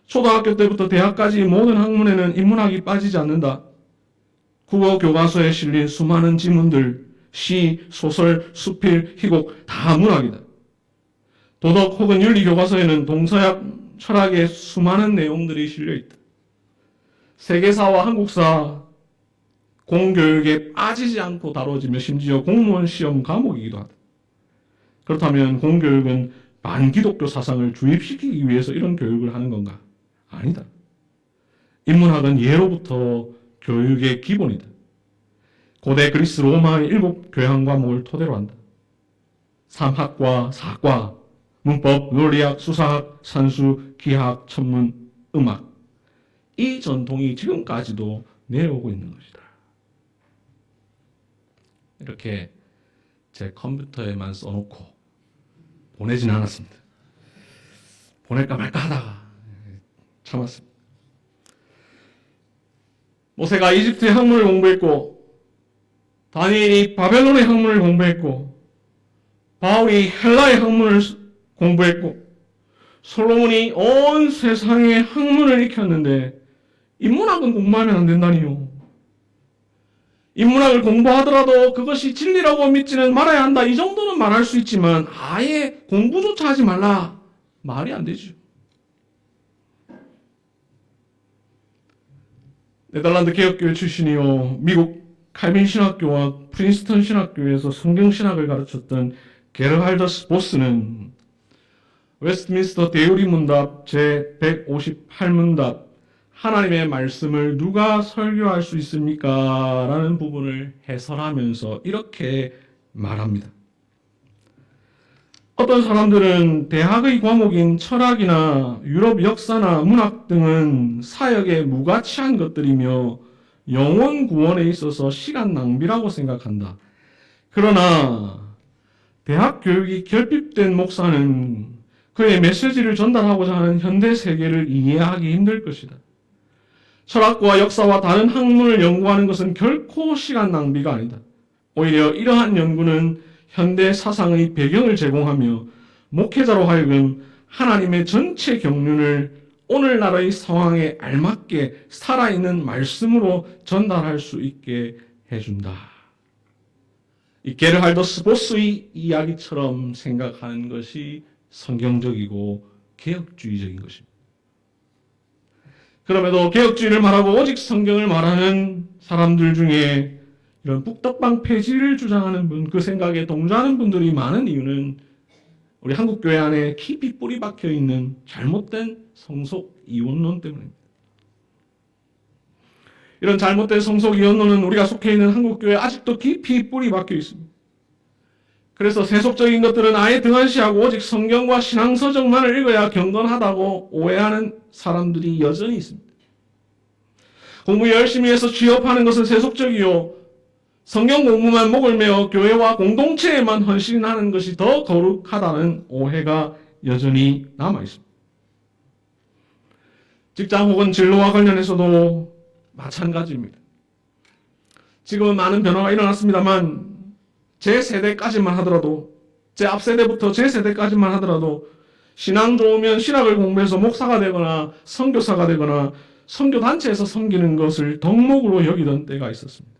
초등학교 때부터 대학까지 모든 학문에는 인문학이 빠지지 않는다. 국어 교과서에 실린 수많은 지문들, 시, 소설, 수필, 희곡 다 문학이다. 도덕 혹은 윤리 교과서에는 동서양 철학의 수많은 내용들이 실려있다. 세계사와 한국사, 공교육에 빠지지 않고 다뤄지며 심지어 공무원 시험 과목이기도 하다. 그렇다면 공교육은 반기독교 사상을 주입시키기 위해서 이런 교육을 하는 건가? 아니다. 인문학은 예로부터 교육의 기본이다. 고대 그리스 로마의 7 교양 과목을 토대로 한다. 삼학과, 사과, 문법, 논리학, 수사학, 산수, 기하학, 천문, 음악. 이 전통이 지금까지도 내려오고 있는 것이다. 이렇게 제 컴퓨터에만 써놓고 보내진 않았습니다. 보낼까 말까 하다가 참았습니다. 모세가 이집트의 학문을 공부했고 다니엘이 바벨론의 학문을 공부했고 바울이 헬라의 학문을 공부했고 솔로몬이 온 세상의 학문을 익혔는데 인문학은 공부하면 안 된다니요. 인문학을 공부하더라도 그것이 진리라고 믿지는 말아야 한다. 이 정도는 말할 수 있지만 아예 공부조차 하지 말라. 말이 안 되죠. 네덜란드 개혁교회 출신이요. 미국 칼빈 신학교와 프린스턴 신학교에서 성경 신학을 가르쳤던 게르할더스 보스는 웨스트민스터 대의리 문답 제158문답 하나님의 말씀을 누가 설교할 수 있습니까? 라는 부분을 해설하면서 이렇게 말합니다. 어떤 사람들은 대학의 과목인 철학이나 유럽 역사나 문학 등은 사역에 무가치한 것들이며 영혼 구원에 있어서 시간 낭비라고 생각한다. 그러나 대학 교육이 결핍된 목사는 그의 메시지를 전달하고자 하는 현대 세계를 이해하기 힘들 것이다. 철학과 역사와 다른 학문을 연구하는 것은 결코 시간 낭비가 아니다. 오히려 이러한 연구는 현대 사상의 배경을 제공하며 목회자로 하여금 하나님의 전체 경륜을 오늘날의 상황에 알맞게 살아있는 말씀으로 전달할 수 있게 해준다. 이 게르할드 스보스의 이야기처럼 생각하는 것이 성경적이고 개혁주의적인 것입니다. 그럼에도 개혁주의를 말하고 오직 성경을 말하는 사람들 중에 이런 북덕방 폐지를 주장하는 분, 그 생각에 동조하는 분들이 많은 이유는 우리 한국교회 안에 깊이 뿌리 박혀 있는 잘못된 성속 이원론 때문입니다. 이런 잘못된 성속 이원론은 우리가 속해 있는 한국교회에 아직도 깊이 뿌리 박혀 있습니다. 그래서 세속적인 것들은 아예 등한시하고 오직 성경과 신앙서적만을 읽어야 경건하다고 오해하는 사람들이 여전히 있습니다. 공부 열심히 해서 취업하는 것은 세속적이요, 성경 공부만 목을 메어 교회와 공동체에만 헌신하는 것이 더 거룩하다는 오해가 여전히 남아있습니다. 직장 혹은 진로와 관련해서도 마찬가지입니다. 지금은 많은 변화가 일어났습니다만 제 세대까지만 하더라도, 제 앞세대부터 제 세대까지만 하더라도 신앙 좋으면 신학을 공부해서 목사가 되거나 선교사가 되거나 선교단체에서 섬기는 것을 덕목으로 여기던 때가 있었습니다.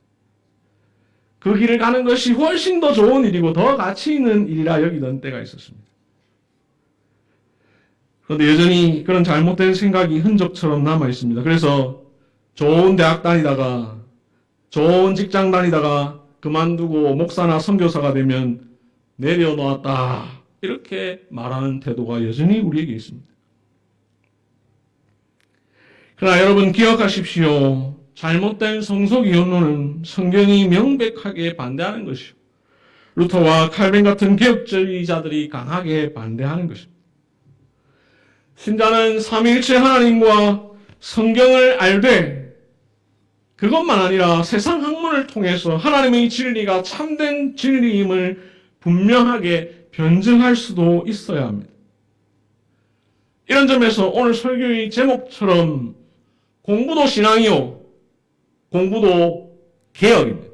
그 길을 가는 것이 훨씬 더 좋은 일이고 더 가치 있는 일이라 여기던 때가 있었습니다. 그런데 여전히 그런 잘못된 생각이 흔적처럼 남아 있습니다. 그래서 좋은 대학 다니다가, 좋은 직장 다니다가 그만두고 목사나 선교사가 되면 내려놓았다, 이렇게 말하는 태도가 여전히 우리에게 있습니다. 그러나 여러분 기억하십시오. 잘못된 성속이혼론은 성경이 명백하게 반대하는 것이요, 루터와 칼빈 같은 개혁주의자들이 강하게 반대하는 것입니다. 신자는 삼위일체 하나님과 성경을 알되 그것만 아니라 세상 학문을 통해서 하나님의 진리가 참된 진리임을 분명하게 변증할 수도 있어야 합니다. 이런 점에서 오늘 설교의 제목처럼 공부도 신앙이요, 공부도 개혁입니다.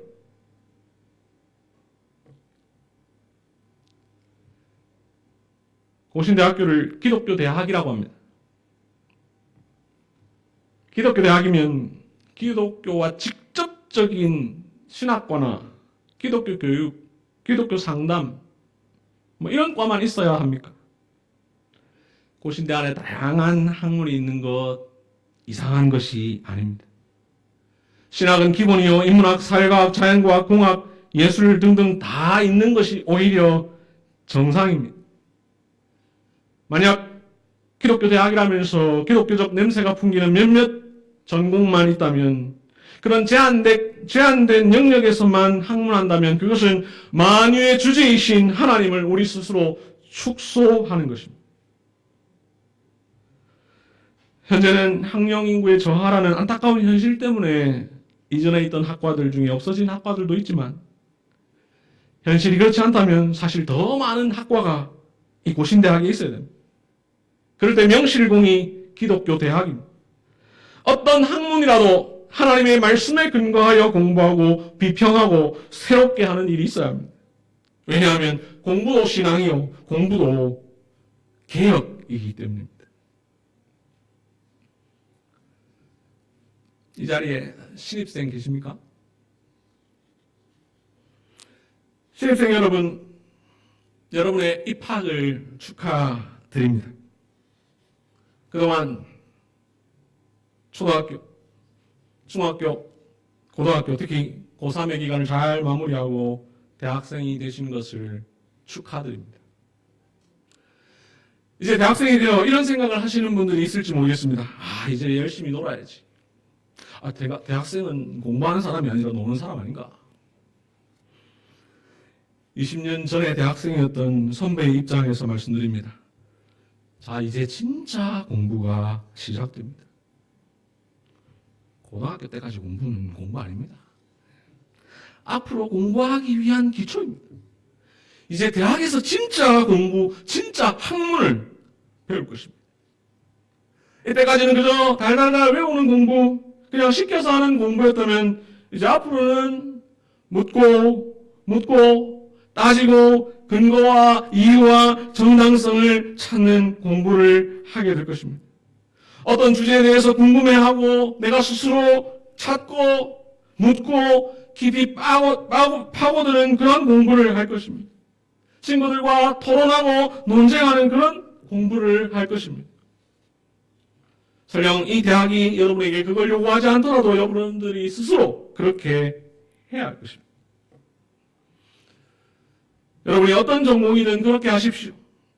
고신대학교를 기독교 대학이라고 합니다. 기독교 대학이면 기독교와 직접적인 신학과나 기독교 교육, 기독교 상담, 이런 과만 있어야 합니까? 고신대 안에 다양한 학문이 있는 것 이상한 것이 아닙니다. 신학은 기본이요, 인문학, 사회과학, 자연과학, 공학, 예술 등등 다 있는 것이 오히려 정상입니다. 만약 기독교 대학이라면서 기독교적 냄새가 풍기는 몇몇 전공만 있다면, 그런 제한된 영역에서만 학문한다면 그것은 만유의 주제이신 하나님을 우리 스스로 축소하는 것입니다. 현재는 학령 인구의 저하라는 안타까운 현실 때문에 이전에 있던 학과들 중에 없어진 학과들도 있지만, 현실이 그렇지 않다면 사실 더 많은 학과가 이 고신대학에 있어야 됩니다. 그럴 때 명실공히 기독교 대학입니다. 어떤 학문이라도 하나님의 말씀에 근거하여 공부하고 비평하고 새롭게 하는 일이 있어야 합니다. 왜냐하면 공부도 신앙이요, 공부도 개혁이기 때문입니다. 이 자리에 신입생 계십니까? 신입생 여러분, 여러분의 입학을 축하드립니다. 그동안 초등학교, 중학교, 고등학교, 특히 고3의 기간을 잘 마무리하고 대학생이 되신 것을 축하드립니다. 이제 대학생이 되어 이런 생각을 하시는 분들이 있을지 모르겠습니다. 이제 열심히 놀아야지. 대학생은 공부하는 사람이 아니라 노는 사람 아닌가? 20년 전에 대학생이었던 선배의 입장에서 말씀드립니다. 자, 이제 진짜 공부가 시작됩니다. 고등학교 때까지 공부는 공부 아닙니다. 앞으로 공부하기 위한 기초입니다. 이제 대학에서 진짜 공부, 진짜 학문을 배울 것입니다. 이때까지는 그저 달달달 외우는 공부, 그냥 시켜서 하는 공부였다면 이제 앞으로는 묻고 따지고 근거와 이유와 정당성을 찾는 공부를 하게 될 것입니다. 어떤 주제에 대해서 궁금해하고 내가 스스로 찾고 묻고 깊이 파고드는 그런 공부를 할 것입니다. 친구들과 토론하고 논쟁하는 그런 공부를 할 것입니다. 설령 이 대학이 여러분에게 그걸 요구하지 않더라도 여러분들이 스스로 그렇게 해야 할 것입니다. 여러분이 어떤 전공이든 그렇게 하십시오.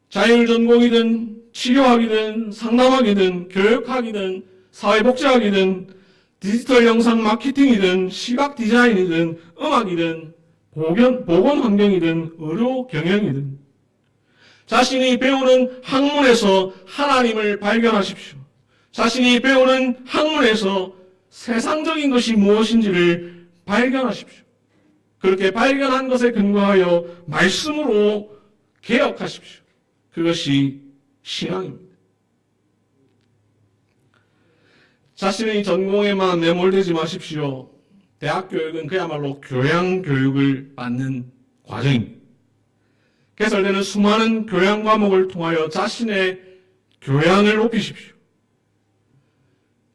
자율전공이든 치료학이든 상담학이든 교육학이든 사회복지학이든 디지털 영상 마케팅이든 시각 디자인이든 음악이든 보건환경이든 의료 경영이든 자신이 배우는 학문에서 하나님을 발견하십시오. 자신이 배우는 학문에서 세상적인 것이 무엇인지를 발견하십시오. 그렇게 발견한 것에 근거하여 말씀으로 개혁하십시오. 그것이 신앙입니다. 자신의 전공에만 매몰되지 마십시오. 대학 교육은 그야말로 교양 교육을 받는 과정입니다. 개설되는 수많은 교양 과목을 통하여 자신의 교양을 높이십시오.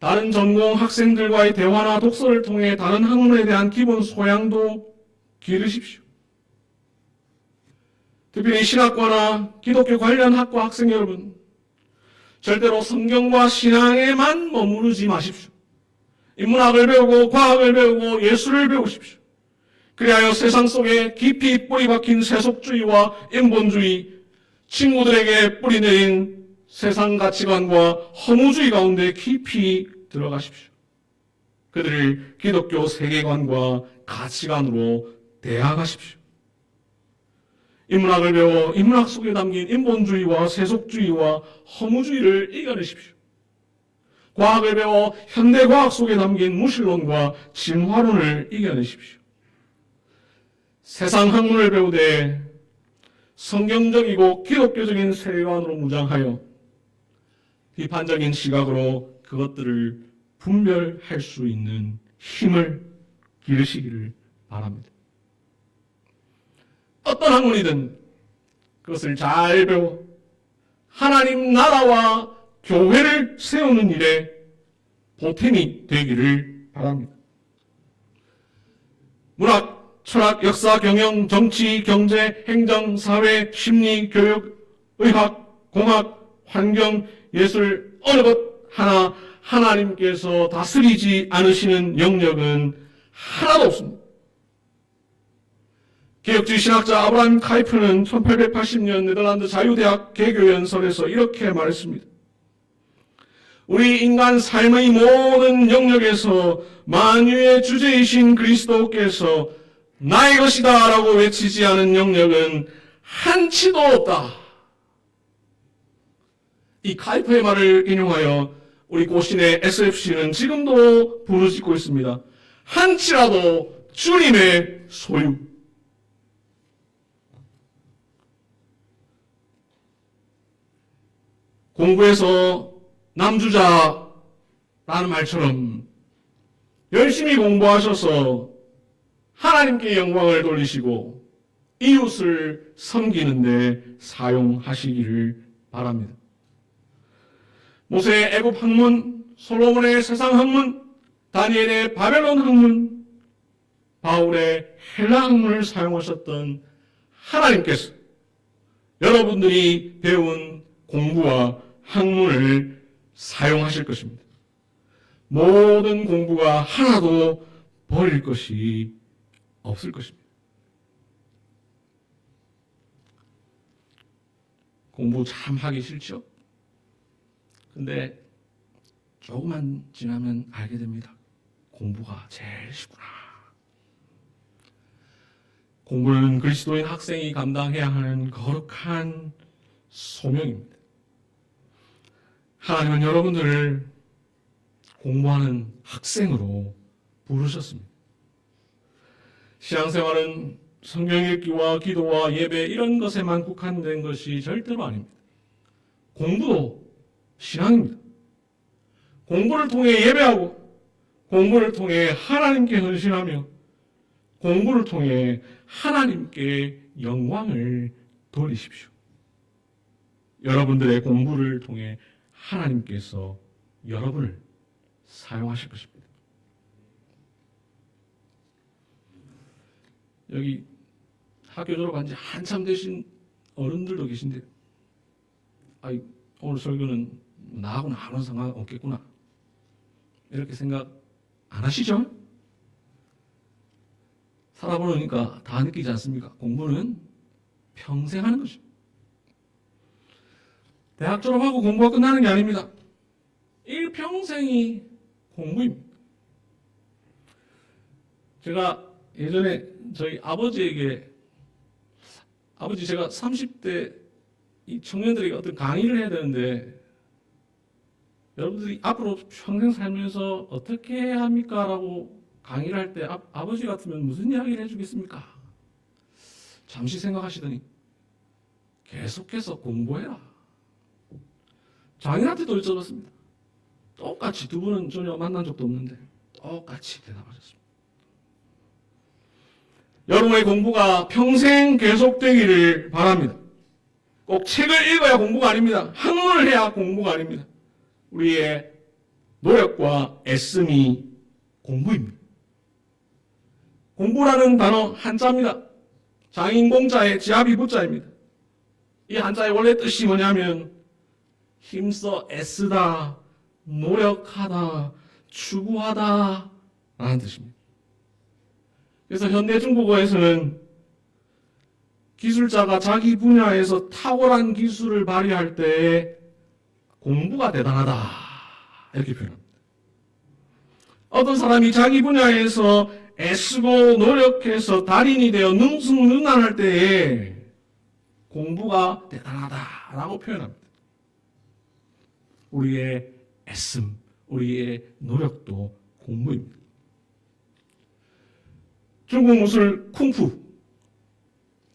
다른 전공 학생들과의 대화나 독서를 통해 다른 학문에 대한 기본 소양도 기르십시오. 특별히 신학과나 기독교 관련 학과 학생 여러분, 절대로 성경과 신앙에만 머무르지 마십시오. 인문학을 배우고 과학을 배우고 예술을 배우십시오. 그리하여 세상 속에 깊이 뿌리 박힌 세속주의와 인본주의, 친구들에게 뿌리 내린 세상 가치관과 허무주의 가운데 깊이 들어가십시오. 그들을 기독교 세계관과 가치관으로 대항하십시오. 인문학을 배워 인문학 속에 담긴 인본주의와 세속주의와 허무주의를 이겨내십시오. 과학을 배워 현대과학 속에 담긴 무신론과 진화론을 이겨내십시오. 세상 학문을 배우되 성경적이고 기독교적인 세계관으로 무장하여 비판적인 시각으로 그것들을 분별할 수 있는 힘을 기르시기를 바랍니다. 어떤 학문이든 그것을 잘 배워 하나님 나라와 교회를 세우는 일에 보탬이 되기를 바랍니다. 문학, 철학, 역사, 경영, 정치, 경제, 행정, 사회, 심리, 교육, 의학, 공학, 환경, 예술 어느 것 하나 하나님께서 다스리지 않으시는 영역은 하나도 없습니다. 개혁주의 신학자 아브라함 카이프는 1880년 네덜란드 자유대학 개교연설에서 이렇게 말했습니다. 우리 인간 삶의 모든 영역에서 만유의 주제이신 그리스도께서 나의 것이다 라고 외치지 않은 영역은 한치도 없다. 이 카이프의 말을 인용하여 우리 고신의 SFC는 지금도 부르짖고 있습니다. 한치라도 주님의 소유. 공부해서 남주자라는 말처럼 열심히 공부하셔서 하나님께 영광을 돌리시고 이웃을 섬기는 데 사용하시기를 바랍니다. 모세의 애굽 학문, 솔로몬의 세상 학문, 다니엘의 바벨론 학문, 바울의 헬라 학문을 사용하셨던 하나님께서 여러분들이 배운 공부와 학문을 사용하실 것입니다. 모든 공부가 하나도 버릴 것이 없을 것입니다. 공부 참 하기 싫죠? 근데 조금만 지나면 알게 됩니다. 공부가 제일 쉽구나. 공부는 그리스도인 학생이 감당해야 하는 거룩한 소명입니다. 하나님은 여러분들을 공부하는 학생으로 부르셨습니다. 신앙생활은 성경 읽기와 기도와 예배 이런 것에만 국한된 것이 절대로 아닙니다. 공부도 신앙입니다. 공부를 통해 예배하고 공부를 통해 하나님께 헌신하며 공부를 통해 하나님께 영광을 돌리십시오. 여러분들의 공부를 통해 하나님께서 여러분을 사용하실 것입니다. 여기 학교 졸업한 지 한참 되신 어른들도 계신데 오늘 설교는 나하고는 아무런 상관없겠구나 이렇게 생각 안 하시죠? 살아보니까 다 느끼지 않습니까? 공부는 평생 하는 거죠. 대학 졸업하고 공부가 끝나는 게 아닙니다. 일평생이 공부입니다. 제가 예전에 저희 아버지에게 아버지 제가 30대 이 청년들에게 어떤 강의를 해야 되는데 여러분들이 앞으로 평생 살면서 어떻게 해야 합니까? 라고 강의를 할 때 아버지 같으면 무슨 이야기를 해주겠습니까? 잠시 생각하시더니 계속해서 공부해라. 장인한테도 여쭤봤습니다. 똑같이 두 분은 전혀 만난 적도 없는데 똑같이 대답하셨습니다. 여러분의 공부가 평생 계속되기를 바랍니다. 꼭 책을 읽어야 공부가 아닙니다. 학문을 해야 공부가 아닙니다. 우리의 노력과 애씀이 공부입니다. 공부라는 단어 한자입니다. 장인공자의 지합이 부자입니다. 이 한자의 원래 뜻이 뭐냐면 힘써 애쓰다, 노력하다, 추구하다 라는 뜻입니다. 그래서 현대 중국어에서는 기술자가 자기 분야에서 탁월한 기술을 발휘할 때 공부가 대단하다 이렇게 표현합니다. 어떤 사람이 자기 분야에서 애쓰고 노력해서 달인이 되어 능수능란할 때에 공부가 대단하다라고 표현합니다. 우리의 애씀, 우리의 노력도 공부입니다. 중국 무술 쿵푸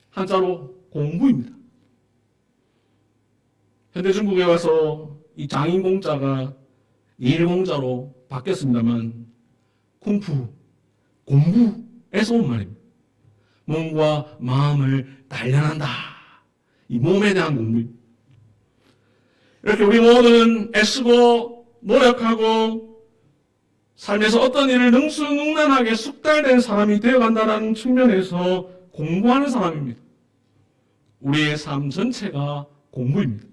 한자로 공부입니다. 현대 중국에 와서 이 장인공자가 일공자로 바뀌었습니다만 쿵푸 공부에서 온 말입니다. 몸과 마음을 단련한다. 이 몸에 대한 공부입니다. 이렇게 우리 모두는 애쓰고 노력하고 삶에서 어떤 일을 능수능란하게 숙달된 사람이 되어간다는 측면에서 공부하는 사람입니다. 우리의 삶 전체가 공부입니다.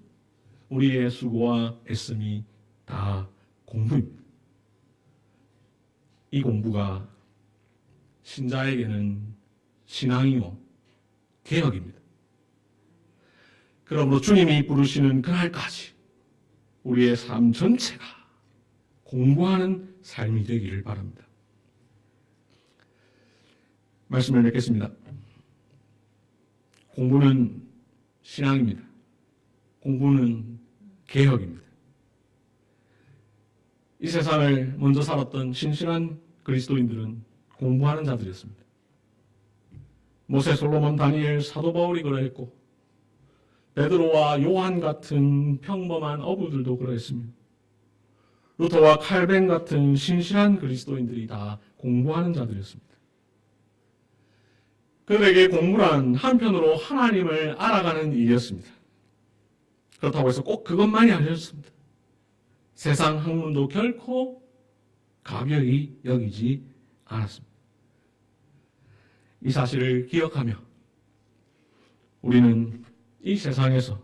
우리의 수고와 애씀이 다 공부입니다. 이 공부가 신자에게는 신앙이요 개혁입니다. 그러므로 주님이 부르시는 그날까지 우리의 삶 전체가 공부하는 삶이 되기를 바랍니다. 말씀을 맺겠습니다. 공부는 신앙입니다. 공부는 개혁입니다. 이 세상을 먼저 살았던 신실한 그리스도인들은 공부하는 자들이었습니다. 모세, 솔로몬, 다니엘, 사도 바울이 그러했고 베드로와 요한 같은 평범한 어부들도 그러했습니다. 루터와 칼뱅 같은 신실한 그리스도인들이 다 공부하는 자들이었습니다. 그들에게 공부란 한편으로 하나님을 알아가는 일이었습니다. 그렇다고 해서 꼭 그것만이 아니었습니다. 세상 학문도 결코 가벼이 여기지 않았습니다. 이 사실을 기억하며 우리는 이 세상에서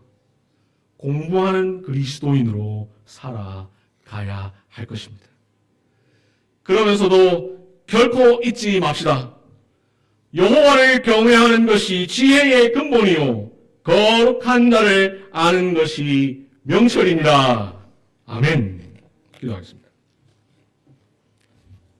공부하는 그리스도인으로 살아가야 할 것입니다. 그러면서도 결코 잊지 맙시다. 여호와를 경외하는 것이 지혜의 근본이요 거룩한 자를 아는 것이 명철이니라. 아멘. 기도하겠습니다.